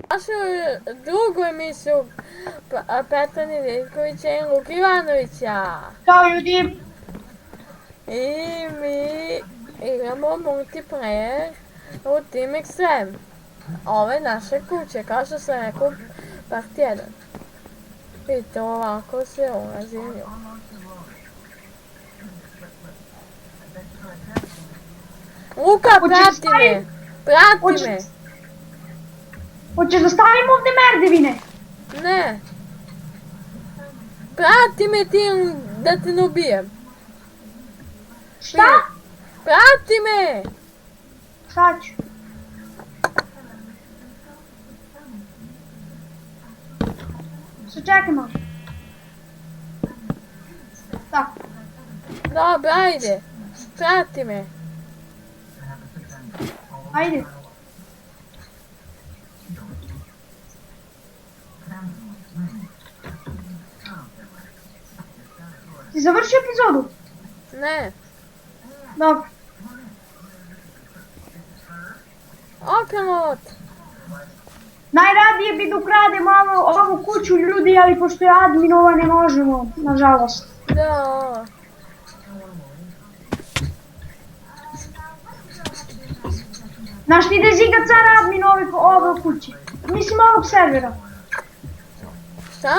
našu drugu emisiju Petra Nedeljkovića i Luka Ivanovića. Ćao ljudi! I mi igramo multiplayer u Team Extreme. Ovo je naša kuća, kao što sam rekao, part 1. Vidite, ovako se ulazi u nju. Luka, prati me! Prati me! Hoćeš da stavim ovdje merdevine? Ne! Prati me ti da te ne ubijem! Šta? Prati me! Šta ću? Čekaj malo. Tako. Dobro, ajde! Prati me! Ajde. Ti završio epizodu? Ne! Dobro. Okrenut! Najradije bi da ukrademo ovu kuću ljudi, ali pošto je adminova ne možemo, nažalost. Da! Znaš ti da je Ziga car admin ove kuće? Mislim ovog servera. Šta?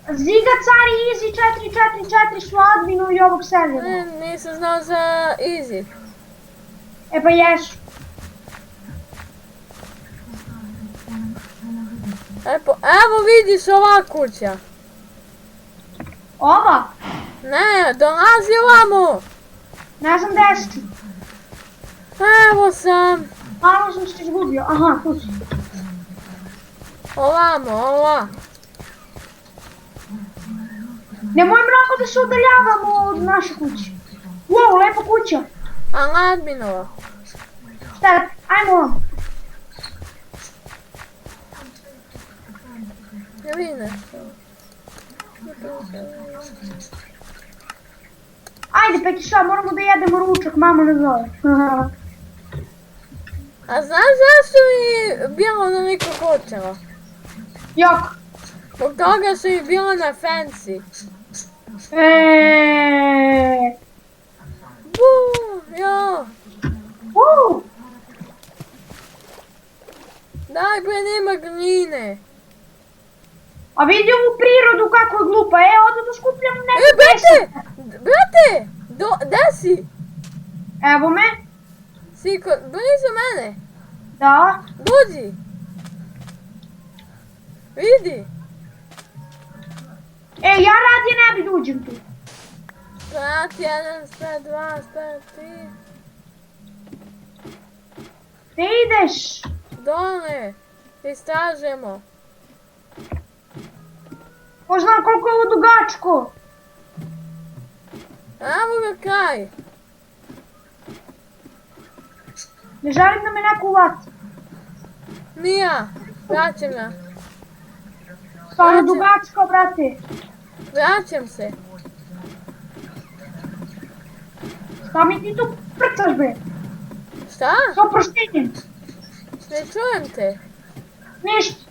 Ziga car i Easy 444 su adminovi ovog servera. Ne, nisam znao za Easy. E pa jesu. Evo vidiš ova kuća. Ova? Ne, dolazi ovamo. Ne znam gdje si ti. Evo sam. Malo sam se izgubio. Aha, tu si. Ovamo, ova. Nemoj mnogo da se udaljavamo od naše kuće. Wow, lepa kuća. A adminova. Šta, ajmo vam. Ne vidim nešto. Ajde, Peki, šta, moramo da jedemo ručak, mama ne zove. A znaš zašto mi bilo onoliko hoćela? Jok. Zbog toga što mi bilo na fancy. Jo. Daj bre, nema gline. A vidi ovu prirodu kako je glupa, ovdje da skupljam neke brate! pjesak. Brate! Gde si? Evo me. Si blizu mene? Da. Dođi! Vidi! Ja radije ne bi da uđem tu. Sprat 1, sprat 2, sprat 3. Gdje ideš? Dole! Istražemo. Ko zna koliko je ovo dugačko? Evo ga kraj. Ne želim da me neko uvati. Nija, vraćam ga. Stvarno dugačko, brate. Vraćam se. Šta mi ti tu prcaš, bre? Šta? S oproštenjem. Ne čujem te. Ništa.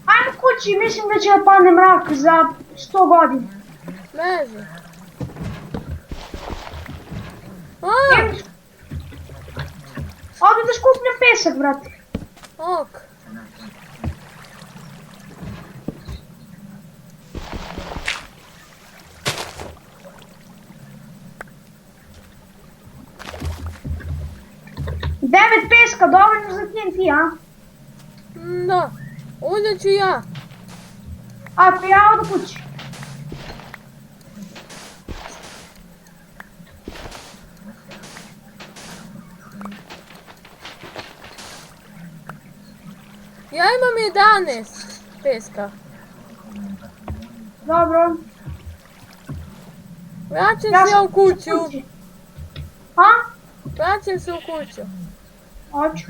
Ajmo kući, mislim da će da padne mrak za 100 godina. Beži. Ovdje da skupljam pesak, brate. Ok. Devet peska, dovoljno za TNT, a? Da. Uzet ću ja. A, pa ja odu kući. Ja imam 11 peska. Dobro. Vraćam se u kuću. A? Vraćam se u kuću. Hoću.